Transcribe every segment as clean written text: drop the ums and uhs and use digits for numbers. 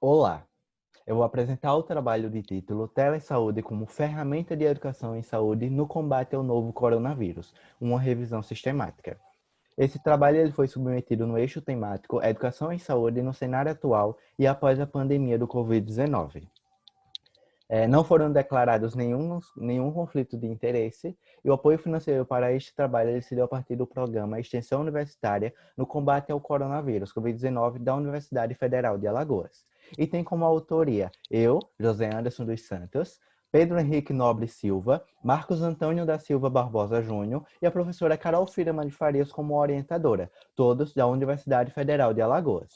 Olá, eu vou apresentar o trabalho de título Telesaúde como ferramenta de educação em saúde no combate ao novo coronavírus, uma revisão sistemática. Esse trabalho ele foi submetido no eixo temático Educação em Saúde no cenário atual e após a pandemia do Covid-19. Não foram declarados nenhum conflito de interesse e o apoio financeiro para este trabalho ele se deu a partir do programa Extensão Universitária no Combate ao Coronavírus Covid-19 da Universidade Federal de Alagoas. E tem como autoria eu, José Anderson dos Santos, Pedro Henrique Nobre Silva, Marcos Antônio da Silva Barbosa Júnior e a professora Carol Firman de Farias como orientadora, todos da Universidade Federal de Alagoas.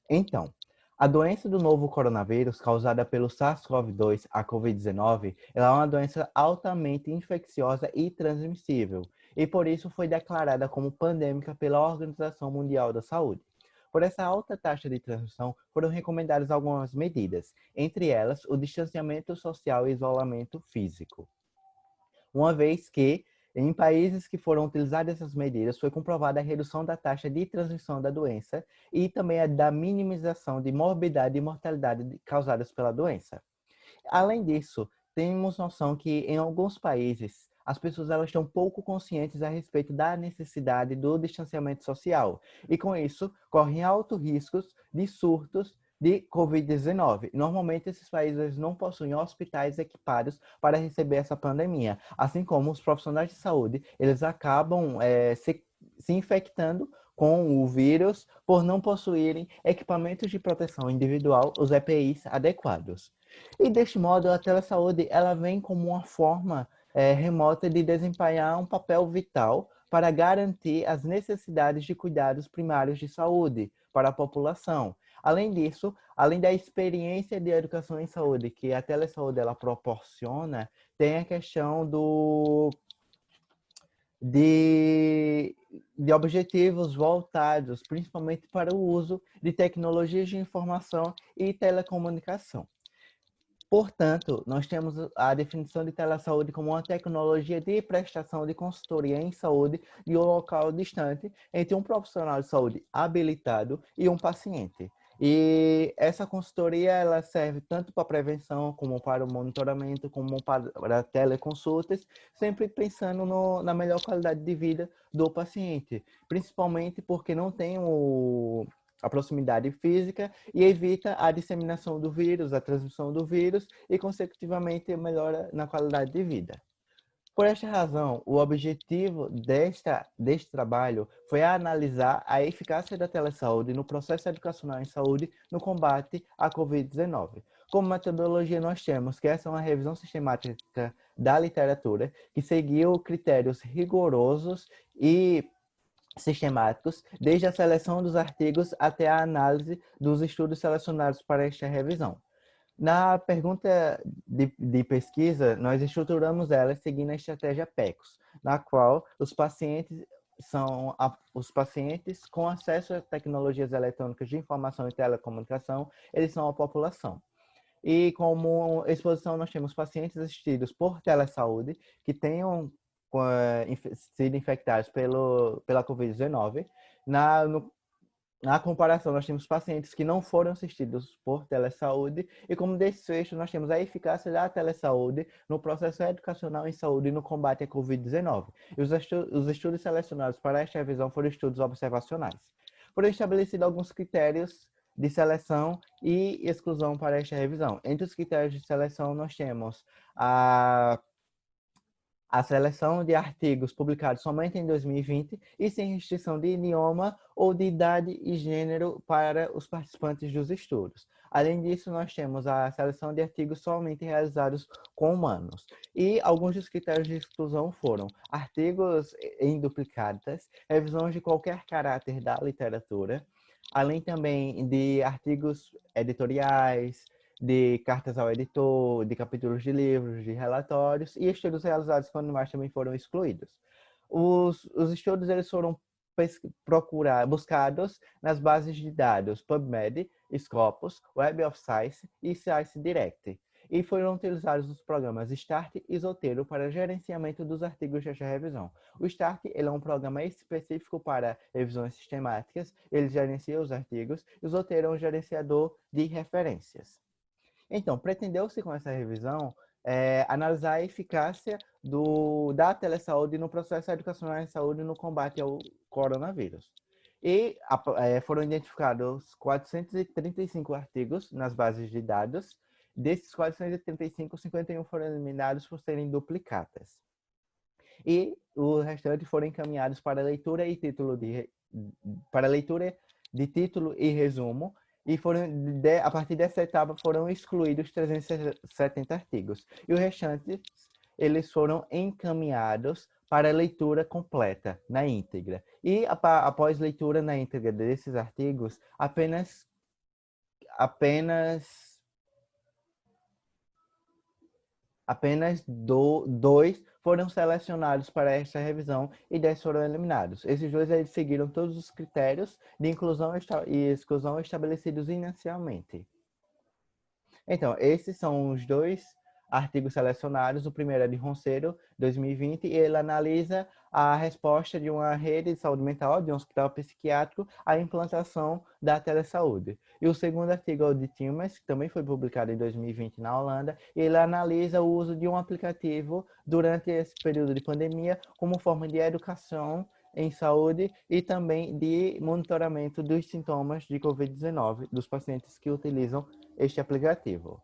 Então, a doença do novo coronavírus, causada pelo SARS-CoV-2, a Covid-19, ela é uma doença altamente infecciosa e transmissível, e por isso foi declarada como pandêmica pela Organização Mundial da Saúde. Por essa alta taxa de transmissão, foram recomendadas algumas medidas, entre elas o distanciamento social e isolamento físico. Uma vez que, em países que foram utilizadas essas medidas, foi comprovada a redução da taxa de transmissão da doença e também a da minimização de morbidade e mortalidade causadas pela doença. Além disso, temos noção que em alguns países as pessoas elas estão pouco conscientes a respeito da necessidade do distanciamento social e com isso correm altos riscos de surtos de Covid-19. Normalmente esses países não possuem hospitais equipados para receber essa pandemia, assim como os profissionais de saúde, eles acabam se infectando com o vírus por não possuírem equipamentos de proteção individual, os EPIs adequados. E deste modo, a telesaúde ela vem como uma forma remota de desempenhar um papel vital para garantir as necessidades de cuidados primários de saúde para a população. Além disso, além da experiência de educação em saúde que a telesaúde ela proporciona, tem a questão de, de objetivos voltados principalmente para o uso de tecnologias de informação e telecomunicação. Portanto, nós temos a definição de telesaúde como uma tecnologia de prestação de consultoria em saúde de um local distante entre um profissional de saúde habilitado e um paciente. E essa consultoria ela serve tanto para prevenção, como para o monitoramento, como para teleconsultas, sempre pensando na melhor qualidade de vida do paciente, principalmente porque não tem a proximidade física e evita a disseminação do vírus, a transmissão do vírus e, consecutivamente, melhora na qualidade de vida. Por esta razão, o objetivo deste trabalho foi analisar a eficácia da telesaúde no processo educacional em saúde no combate à Covid-19. Como metodologia, nós temos que essa é uma revisão sistemática da literatura que seguiu critérios rigorosos e sistemáticos, desde a seleção dos artigos até a análise dos estudos selecionados para esta revisão. Na pergunta de pesquisa, nós estruturamos ela seguindo a estratégia PECOS, na qual os pacientes os pacientes com acesso a tecnologias eletrônicas de informação e telecomunicação, eles são a população. E como exposição, nós temos pacientes assistidos por telesaúde que tenham sido infectados pela Covid-19. Na comparação, nós temos pacientes que não foram assistidos por telesaúde e como desfecho, nós temos a eficácia da telesaúde no processo educacional em saúde e no combate à Covid-19. E os estudos selecionados para esta revisão foram estudos observacionais. Foram estabelecidos alguns critérios de seleção e exclusão para esta revisão. Entre os critérios de seleção, nós temos a seleção de artigos publicados somente em 2020 e sem restrição de idioma ou de idade e gênero para os participantes dos estudos. Além disso, nós temos a seleção de artigos somente realizados com humanos. E alguns dos critérios de exclusão foram artigos em duplicatas, revisões de qualquer caráter da literatura, além também de artigos editoriais, de cartas ao editor, de capítulos de livros, de relatórios e estudos realizados com animais também foram excluídos. Os estudos eles foram buscados nas bases de dados PubMed, Scopus, Web of Science e Science Direct. e foram utilizados os programas Start e Zotero para gerenciamento dos artigos desta revisão. O Start ele é um programa específico para revisões sistemáticas, ele gerencia os artigos, e o Zotero é um gerenciador de referências. Então, pretendeu-se com essa revisão analisar a eficácia da telesaúde no processo educacional em saúde no combate ao coronavírus. E foram identificados 435 artigos nas bases de dados. Desses 435, 51 foram eliminados por serem duplicatas. E o restante foram encaminhados para leitura de título e resumo, e a partir dessa etapa foram excluídos 370 artigos. E os restantes, eles foram encaminhados para a leitura completa, na íntegra. E após leitura na íntegra desses artigos, apenas dois foram selecionados para esta revisão e 10 foram eliminados. Esses dois eles seguiram todos os critérios de inclusão e exclusão estabelecidos inicialmente. Então, esses são os dois artigos selecionados. O primeiro é de Ronceiro, 2020, e ele analisa a resposta de uma rede de saúde mental, de um hospital psiquiátrico, à implantação da telesaúde. E o segundo artigo é o de Timmermans, que também foi publicado em 2020 na Holanda, e ele analisa o uso de um aplicativo durante esse período de pandemia como forma de educação em saúde e também de monitoramento dos sintomas de Covid-19 dos pacientes que utilizam este aplicativo.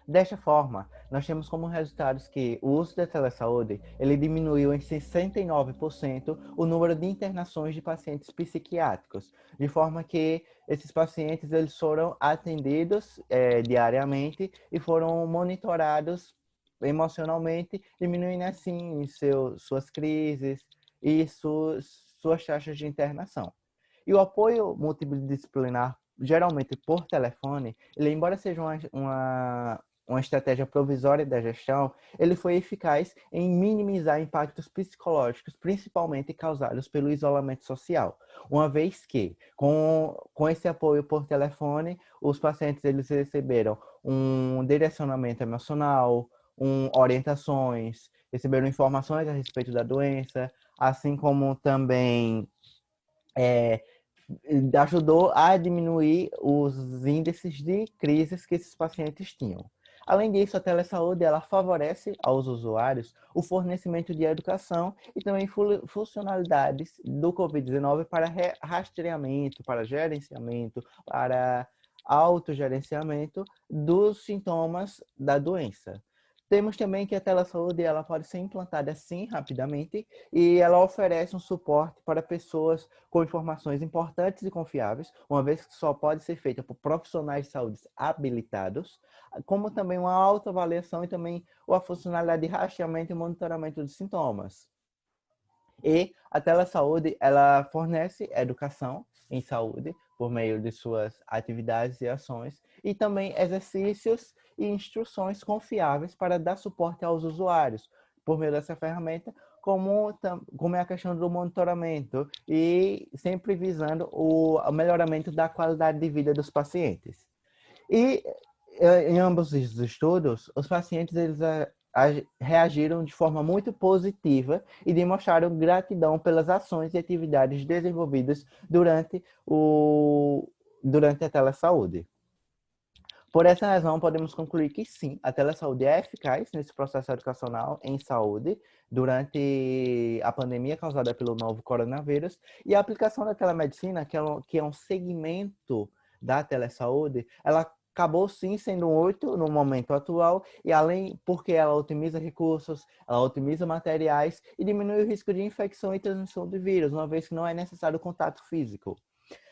Desta forma, nós temos como resultados que o uso da telesaúde ele diminuiu em 69% o número de internações de pacientes psiquiátricos, de forma que esses pacientes eles foram atendidos diariamente e foram monitorados emocionalmente, diminuindo assim suas crises e suas taxas de internação. E o apoio multidisciplinar, geralmente por telefone, ele, embora seja uma estratégia provisória da gestão, ele foi eficaz em minimizar impactos psicológicos, principalmente causados pelo isolamento social. Uma vez que, com esse apoio por telefone, os pacientes eles receberam um direcionamento emocional, orientações, receberam informações a respeito da doença, assim como também ajudou a diminuir os índices de crises que esses pacientes tinham. Além disso, a telesaúde ela favorece aos usuários o fornecimento de educação e também funcionalidades do Covid-19 para rastreamento, para gerenciamento, para autogerenciamento dos sintomas da doença. Temos também que a telesaúde ela pode ser implantada assim rapidamente e ela oferece um suporte para pessoas com informações importantes e confiáveis, uma vez que só pode ser feita por profissionais de saúde habilitados, como também uma autoavaliação e também a funcionalidade de rastreamento e monitoramento dos sintomas. E a telesaúde ela fornece educação em saúde por meio de suas atividades e ações e também exercícios e instruções confiáveis para dar suporte aos usuários por meio dessa ferramenta, como é a questão do monitoramento e sempre visando o melhoramento da qualidade de vida dos pacientes. E em ambos os estudos, os pacientes eles reagiram de forma muito positiva e demonstraram gratidão pelas ações e atividades desenvolvidas durante a telesaúde. Por essa razão, podemos concluir que sim, a telesaúde é eficaz nesse processo educacional em saúde durante a pandemia causada pelo novo coronavírus e a aplicação da telemedicina, que é um segmento da telesaúde, ela acabou sim sendo um útil no momento atual e além porque ela otimiza recursos, ela otimiza materiais e diminui o risco de infecção e transmissão de vírus, uma vez que não é necessário contato físico.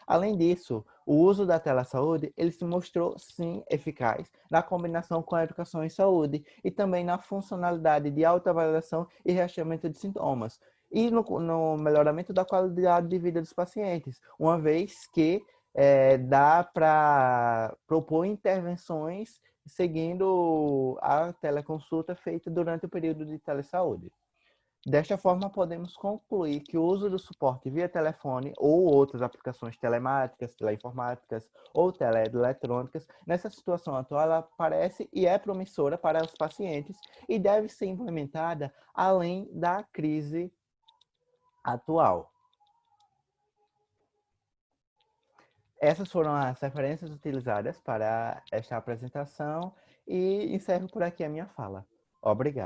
Além disso, o uso da telesaúde ele se mostrou, sim, eficaz na combinação com a educação em saúde e também na funcionalidade de autoavaliação e rastreamento de sintomas e no melhoramento da qualidade de vida dos pacientes, uma vez que dá para propor intervenções seguindo a teleconsulta feita durante o período de telesaúde. Desta forma, podemos concluir que o uso do suporte via telefone ou outras aplicações telemáticas, teleinformáticas ou teleeletrônicas, nessa situação atual, ela parece e é promissora para os pacientes e deve ser implementada além da crise atual. Essas foram as referências utilizadas para esta apresentação e encerro por aqui a minha fala. Obrigado.